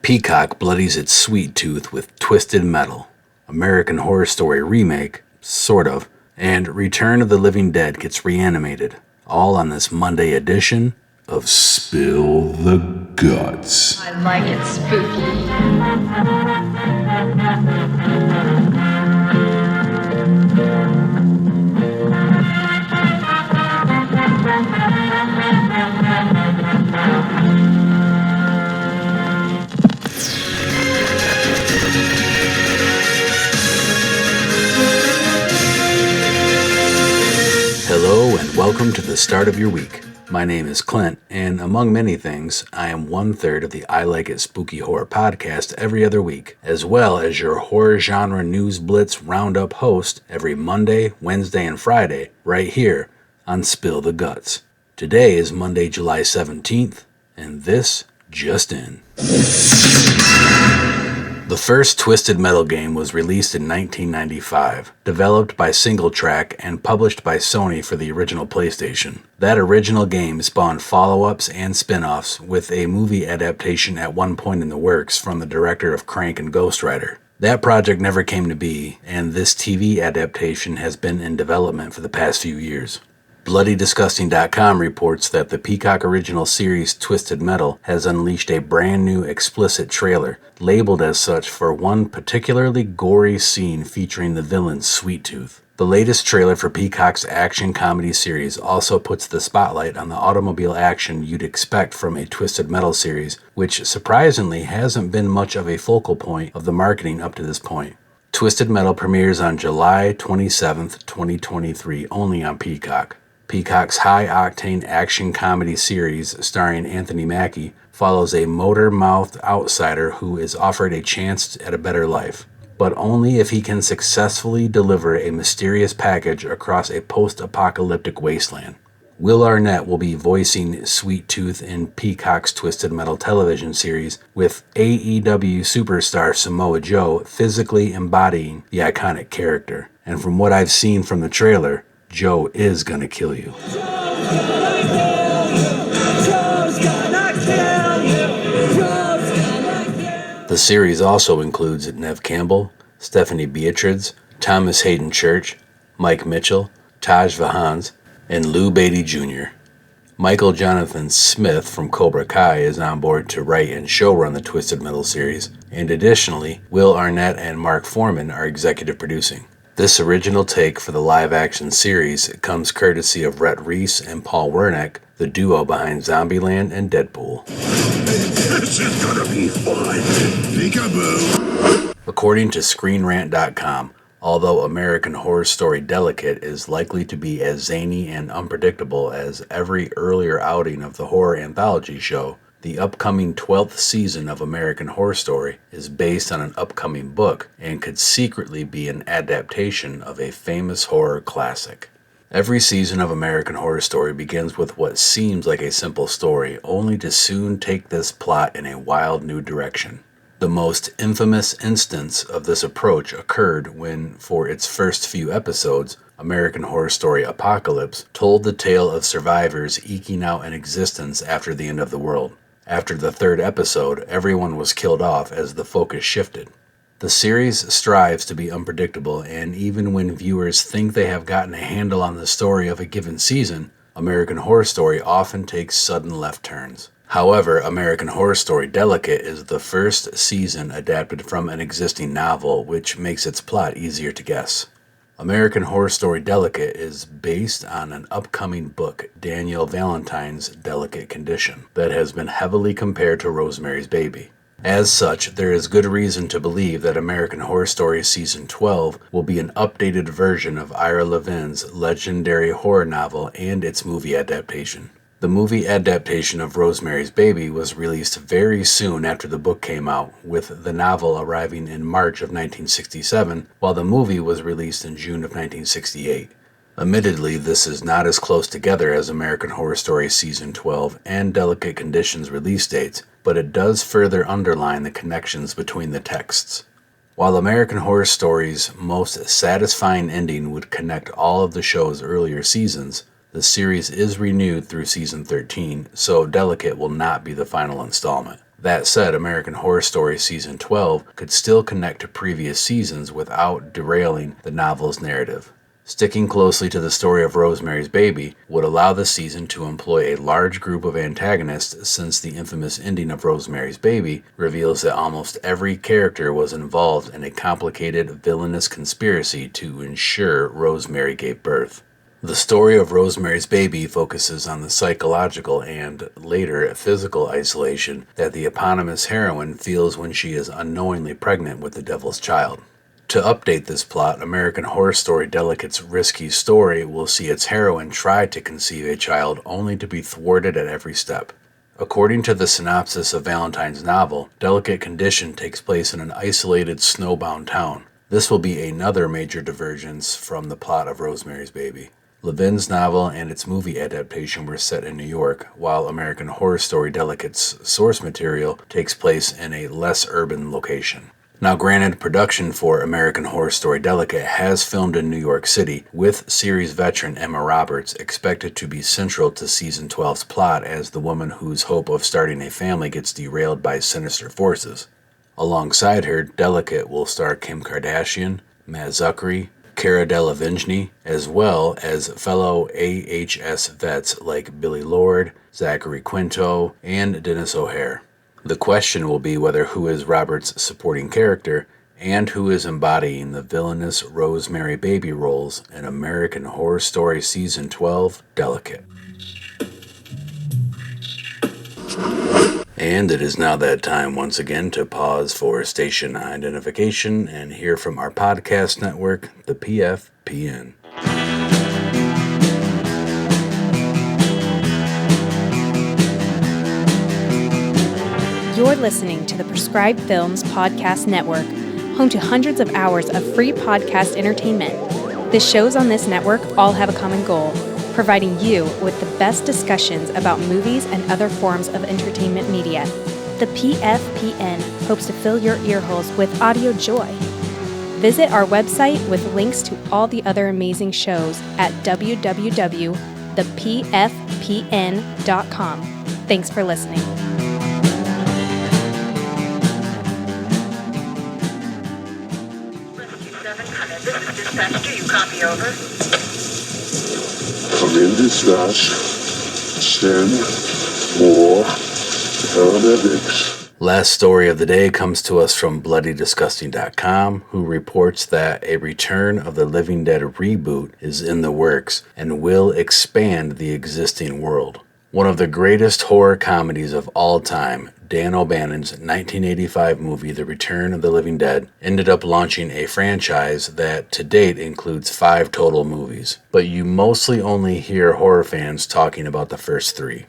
Peacock bloodies its sweet tooth with Twisted Metal, American Horror Story Remake, sort of, and Return of the Living Dead gets reanimated, all on this Monday edition of Spill the Guts. I like it spooky. Hello and welcome to the start of your week. My name is Clint, and among many things, I am 1/3 of the I Like It Spooky Horror podcast every other week, as well as your horror genre news blitz roundup host every Monday, Wednesday, and Friday, right here on Spill the Guts. Today is Monday, July 17th, and this just in. The first Twisted Metal game was released in 1995, developed by SingleTrack and published by Sony for the original PlayStation. That original game spawned follow-ups and spin-offs, with a movie adaptation at one point in the works from the director of Crank and Ghost Rider. That project never came to be, and this TV adaptation has been in development for the past few years. BloodyDisgusting.com reports that the Peacock original series Twisted Metal has unleashed a brand new explicit trailer, labeled as such for one particularly gory scene featuring the villain Sweet Tooth. The latest trailer for Peacock's action comedy series also puts the spotlight on the automobile action you'd expect from a Twisted Metal series, which surprisingly hasn't been much of a focal point of the marketing up to this point. Twisted Metal premieres on July 27th, 2023, only on Peacock. Peacock's high-octane action comedy series, starring Anthony Mackie, follows a motor-mouthed outsider who is offered a chance at a better life, but only if he can successfully deliver a mysterious package across a post-apocalyptic wasteland. Will Arnett will be voicing Sweet Tooth in Peacock's Twisted Metal television series, with AEW superstar Samoa Joe physically embodying the iconic character. And from what I've seen from the trailer, Joe is gonna kill you. The series also includes Neve Campbell, Stephanie Beatriz, Thomas Hayden Church, Mike Mitchell, Taj Vahans, and Lou Beatty Jr. Michael Jonathan Smith from Cobra Kai is on board to write and showrun the Twisted Metal series, and additionally, Will Arnett and Mark Foreman are executive producing. This original take for the live-action series comes courtesy of Rhett Reese and Paul Wernick, the duo behind Zombieland and Deadpool. This is gonna be fun. Peekaboo. According to ScreenRant.com, although American Horror Story Delicate is likely to be as zany and unpredictable as every earlier outing of the horror anthology show, the upcoming 12th season of American Horror Story is based on an upcoming book and could secretly be an adaptation of a famous horror classic. Every season of American Horror Story begins with what seems like a simple story, only to soon take this plot in a wild new direction. The most infamous instance of this approach occurred when, for its first few episodes, American Horror Story Apocalypse told the tale of survivors eking out an existence after the end of the world. After the third episode, everyone was killed off as the focus shifted. The series strives to be unpredictable, and even when viewers think they have gotten a handle on the story of a given season, American Horror Story often takes sudden left turns. However, American Horror Story Delicate is the first season adapted from an existing novel, which makes its plot easier to guess. American Horror Story Delicate is based on an upcoming book, Danielle Valentine's Delicate Condition, that has been heavily compared to Rosemary's Baby. As such, there is good reason to believe that American Horror Story Season 12 will be an updated version of Ira Levin's legendary horror novel and its movie adaptation. The movie adaptation of Rosemary's Baby was released very soon after the book came out, with the novel arriving in March of 1967, while the movie was released in June of 1968. Admittedly, this is not as close together as American Horror Story Season 12 and Delicate Condition's release dates, but it does further underline the connections between the texts. While American Horror Story's most satisfying ending would connect all of the show's earlier seasons, the series is renewed through Season 13, so Delicate will not be the final installment. That said, American Horror Story Season 12 could still connect to previous seasons without derailing the novel's narrative. Sticking closely to the story of Rosemary's Baby would allow the season to employ a large group of antagonists, since the infamous ending of Rosemary's Baby reveals that almost every character was involved in a complicated, villainous conspiracy to ensure Rosemary gave birth. The story of Rosemary's Baby focuses on the psychological and, later, physical isolation that the eponymous heroine feels when she is unknowingly pregnant with the devil's child. To update this plot, American Horror Story Delicate's risky story will see its heroine try to conceive a child only to be thwarted at every step. According to the synopsis of Valentine's novel, Delicate Condition takes place in an isolated, snowbound town. This will be another major divergence from the plot of Rosemary's Baby. Levin's novel and its movie adaptation were set in New York, while American Horror Story Delicate's source material takes place in a less urban location. Now granted, production for American Horror Story Delicate has filmed in New York City, with series veteran Emma Roberts expected to be central to Season 12's plot as the woman whose hope of starting a family gets derailed by sinister forces. Alongside her, Delicate will star Kim Kardashian, Matt Zuckery, Cara Delevingne, as well as fellow AHS vets like Billy Lord, Zachary Quinto, and Dennis O'Hare. The question will be whether who is Roberts' supporting character and who is embodying the villainous Rosemary Baby roles in American Horror Story Season 12, Delicate. And it is now that time once again to pause for station identification and hear from our podcast network, the PFPN. You're listening to the Prescribed Films Podcast Network, home to hundreds of hours of free podcast entertainment. The shows on this network all have a common goal: providing you with the best discussions about movies and other forms of entertainment media. The PFPN hopes to fill your earholes with audio joy. Visit our website with links to all the other amazing shows at www.thepfpn.com. Thanks for listening. Dispatch, do you copy over? I'm in dispatch. Send more paramedics. Last story of the day comes to us from BloodyDisgusting.com, who reports that a Return of the Living Dead reboot is in the works and will expand the existing world. One of the greatest horror comedies of all time, Dan O'Bannon's 1985 movie The Return of the Living Dead, ended up launching a franchise that to date includes 5 total movies, but you mostly only hear horror fans talking about the first 3.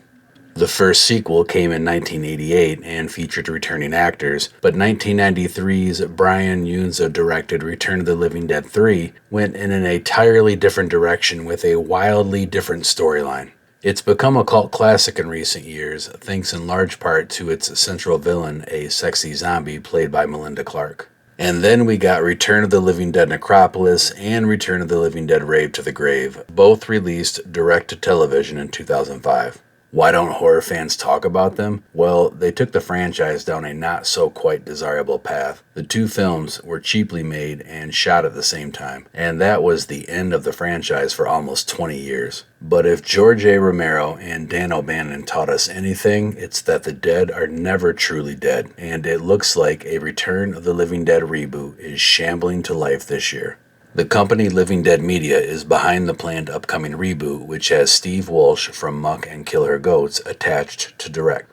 The first sequel came in 1988 and featured returning actors, but 1993's Brian Yunza directed Return of the Living Dead 3 went in an entirely different direction with a wildly different storyline. It's become a cult classic in recent years, thanks in large part to its central villain, a sexy zombie played by Melinda Clarke. And then we got Return of the Living Dead Necropolis and Return of the Living Dead Rave to the Grave, both released direct to television in 2005. Why don't horror fans talk about them? Well, they took the franchise down a not-so-quite desirable path. The 2 films were cheaply made and shot at the same time, and that was the end of the franchise for almost 20 years. But if George A. Romero and Dan O'Bannon taught us anything, it's that the dead are never truly dead, and it looks like a Return of the Living Dead reboot is shambling to life this year. The company Living Dead Media is behind the planned upcoming reboot, which has Steve Walsh from Muck and Kill Her Goats attached to direct.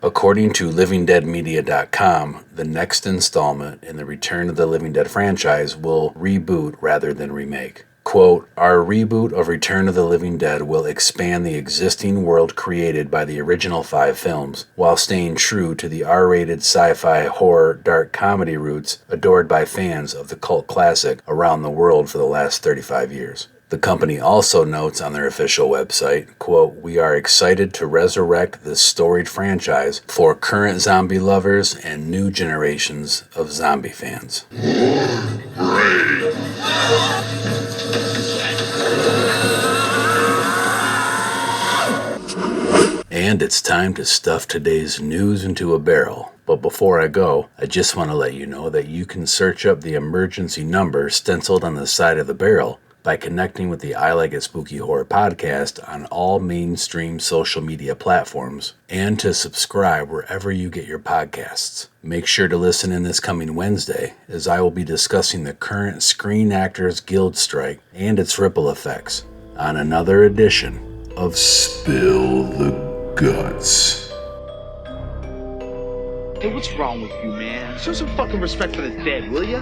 According to LivingDeadMedia.com, the next installment in the Return of the Living Dead franchise will reboot rather than remake. Quote, "Our reboot of Return of the Living Dead will expand the existing world created by the original 5 films, while staying true to the R-rated sci-fi horror dark comedy roots adored by fans of the cult classic around the world for the last 35 years. The company also notes on their official website, quote, "We are excited to resurrect this storied franchise for current zombie lovers and new generations of zombie fans." And it's time to stuff today's news into a barrel. But before I go, I just want to let you know that you can search up the emergency number stenciled on the side of the barrel by connecting with the I Like It Spooky Horror podcast on all mainstream social media platforms, and to subscribe wherever you get your podcasts. Make sure to listen in this coming Wednesday, as I will be discussing the current Screen Actors Guild strike and its ripple effects on another edition of Spill the Guts. Hey, what's wrong with you, man? Show some fucking respect for the dead, will ya?